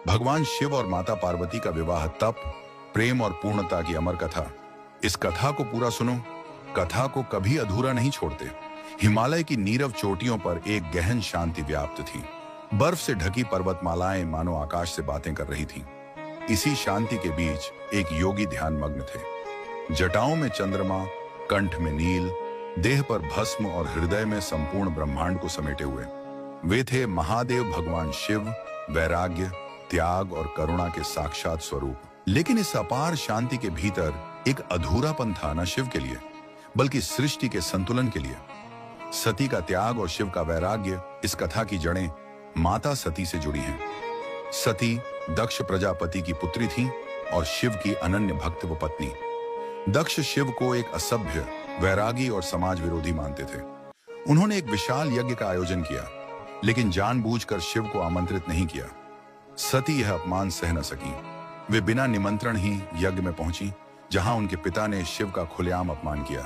भगवान शिव और माता पार्वती का विवाह तप, प्रेम और पूर्णता की अमर कथा। इस कथा को पूरा सुनो। कथा को कभी अधूरा नहीं छोड़ते। हिमालय की नीरव चोटियों पर एक गहन शांति व्याप्त थी। बर्फ से ढकी पर्वतमालाएं मानो आकाश से बातें कर रही थीं। इसी शांति के बीच एक योगी ध्यान मग्न थे। जटाओं में चंद्रमा, कंठ में नील, देह पर भस्म और हृदय में संपूर्ण ब्रह्मांड को समेटे हुए वे थे महादेव भगवान शिव, वैराग्य, त्याग और करुणा के साक्षात स्वरूप। लेकिन इस अपार शांति के भीतर एक अधूरापन था, न शिव के लिए बल्कि सृष्टि के संतुलन के लिए। सती का त्याग और शिव का वैराग्य, इस कथा की जड़ें माता सती से जुड़ी हैं। सती दक्ष प्रजापति की पुत्री थी और शिव की अनन्य भक्त व पत्नी। दक्ष शिव को एक असभ्य, वैरागी और समाज विरोधी मानते थे। उन्होंने एक विशाल यज्ञ का आयोजन किया, लेकिन जानबूझकर शिव को आमंत्रित नहीं किया। सती यह अपमान सह न सकी। वे बिना निमंत्रण ही यज्ञ में पहुंची, जहां उनके पिता ने शिव का खुलेआम अपमान किया।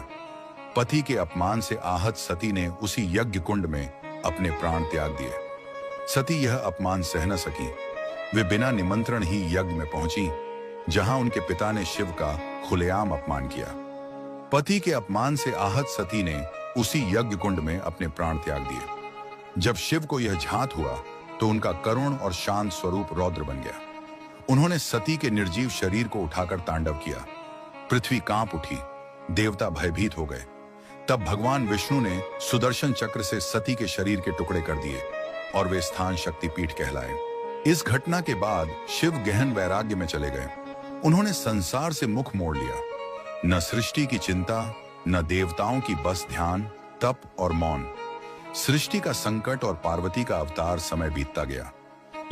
पति के अपमान से आहत सती ने उसी यज्ञ कुंड में अपने प्राण त्याग दिए। सती यह अपमान सह न सकी। वे बिना निमंत्रण ही यज्ञ में पहुंची, जहां उनके पिता ने शिव का खुलेआम अपमान किया। पति के अपमान से आहत सती ने उसी यज्ञ कुंड में अपने प्राण त्याग दिए। जब शिव को यह झांत हुआ तो उनका करुण और शांत स्वरूप रौद्र बन गया। उन्होंने सती के निर्जीव शरीर को उठाकर तांडव किया। पृथ्वी कांप उठी, देवता भयभीत हो गए। तब भगवान विष्णु ने सुदर्शन चक्र से सती के शरीर के टुकड़े कर दिए और वे स्थान शक्तिपीठ कहलाए। इस घटना के बाद शिव गहन वैराग्य में चले गए। उन्होंने संसार से मुख मोड़ लिया। न सृष्टि की चिंता, न देवताओं की, बस ध्यान, तप और मौन। सृष्टि का संकट और पार्वती का अवतार, समय बीतता गया,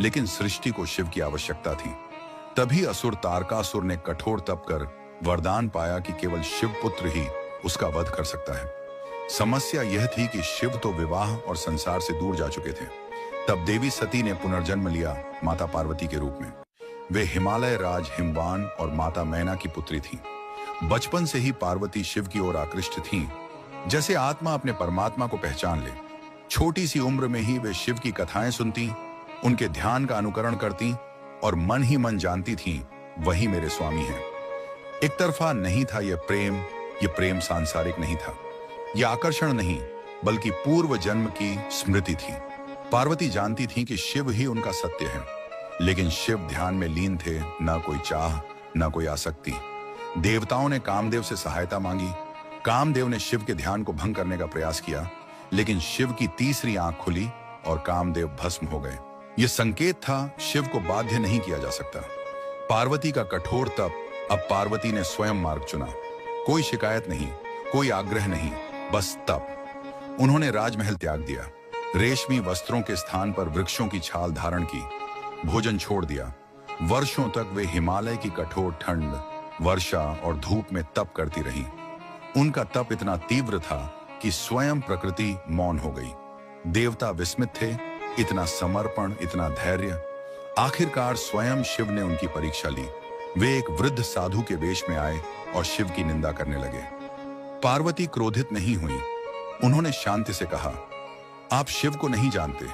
लेकिन सृष्टि को शिव की आवश्यकता थी। तभी असुर तारकासुर ने कठोर तप कर वरदान पाया कि केवल शिव पुत्र ही उसका वध कर सकता है। समस्या यह थी कि शिव तो विवाह और संसार से दूर जा चुके थे। तब देवी सती ने पुनर्जन्म लिया माता पार्वती के रूप में। वे हिमालय राज हिमवान और माता मैना की पुत्री थीं। बचपन से ही पार्वती शिव की ओर आकृष्ट थीं, जैसे आत्मा अपने परमात्मा को पहचान ले। छोटी सी उम्र में ही वे शिव की कथाएं सुनती, उनके ध्यान का अनुकरण करती और मन ही मन जानती थीं, वही मेरे स्वामी हैं। एक तरफा नहीं था यह प्रेम सांसारिक नहीं था। यह आकर्षण नहीं, बल्कि पूर्व जन्म की स्मृति थी। पार्वती जानती थी कि शिव ही उनका सत्य है, लेकिन शिव ध्यान में लीन थे, न कोई चाह, न कोई आसक्ति। देवताओं ने कामदेव से सहायता मांगी। कामदेव ने शिव के ध्यान को भंग करने का प्रयास किया, लेकिन शिव की तीसरी आंख खुली और कामदेव भस्म हो गए। यह संकेत था शिव को बाध्य नहीं किया जा सकता। पार्वती का कठोर तप, अब पार्वती ने स्वयं मार्ग चुना। कोई शिकायत नहीं, कोई आग्रह नहीं, बस तप। उन्होंने राजमहल त्याग दिया, रेशमी वस्त्रों के स्थान पर वृक्षों की छाल धारण की, भोजन छोड़ दिया। वर्षों तक वे हिमालय की कठोर ठंड, वर्षा और धूप में तप करती रहीं। उनका तप इतना तीव्र था कि स्वयं प्रकृति मौन हो गई। देवता विस्मित थे, इतना समर्पण, इतना धैर्य। आखिरकार स्वयं शिव ने उनकी परीक्षा ली। वे एक वृद्ध साधु के वेश में आए और शिव की निंदा करने लगे। पार्वती क्रोधित नहीं हुई। उन्होंने शांति से कहा, आप शिव को नहीं जानते।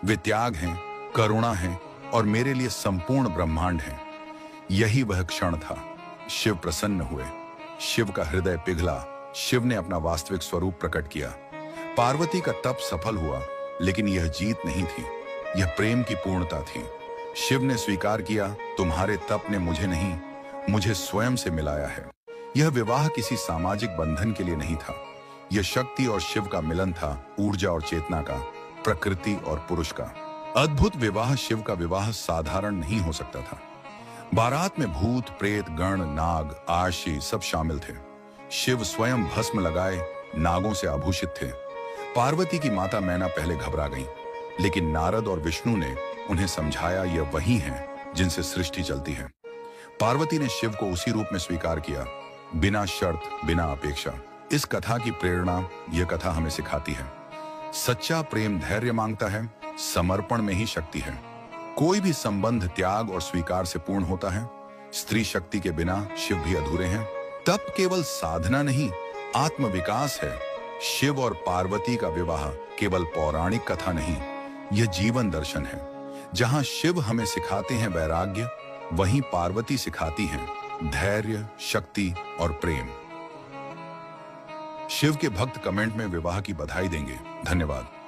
वे त्याग हैं, करुणा हैं और मेरे लिए संपूर्ण ब्रह्मांड हैं। यही वह क्षण था। शिव प्रसन्न हुए। शिव का हृदय पिघला। शिव ने अपना वास्तविक स्वरूप प्रकट किया। पार्वती का तप सफल हुआ, लेकिन यह जीत नहीं थी, यह प्रेम की पूर्णता थी। शिव ने स्वीकार किया, तुम्हारे तप ने मुझे नहीं, मुझे स्वयं से मिलाया है। यह विवाह किसी सामाजिक बंधन के लिए नहीं था। यह शक्ति और शिव का मिलन था, ऊर्जा और चेतना का, प्रकृति और पुरुष का। अद्भुत विवाह। शिव का विवाह साधारण नहीं हो सकता था। बारात में भूत, प्रेत, गण, नाग, आशी सब शामिल थे। शिव स्वयं भस्म लगाए नागों से आभूषित थे। पार्वती की माता मैना पहले घबरा गईं, लेकिन नारद और विष्णु ने उन्हें समझाया, यह वही हैं जिनसे सृष्टि चलती है। पार्वती ने शिव को उसी रूप में स्वीकार किया, बिना शर्त, बिना अपेक्षा। इस कथा की प्रेरणा यह कथा हमें सिखाती है, सच्चा प्रेम धैर्य मांगता है, समर्पण में ही शक्ति है। कोई भी संबंध त्याग और स्वीकार से पूर्ण होता है। स्त्री शक्ति के बिना शिव भी अधूरे हैं। तप केवल साधना नहीं, आत्मविकास है। शिव और पार्वती का विवाह केवल पौराणिक कथा नहीं, यह जीवन दर्शन है। जहां शिव हमें सिखाते हैं वैराग्य, वहीं पार्वती सिखाती हैं धैर्य, शक्ति और प्रेम। शिव के भक्त कमेंट में विवाह की बधाई देंगे। धन्यवाद।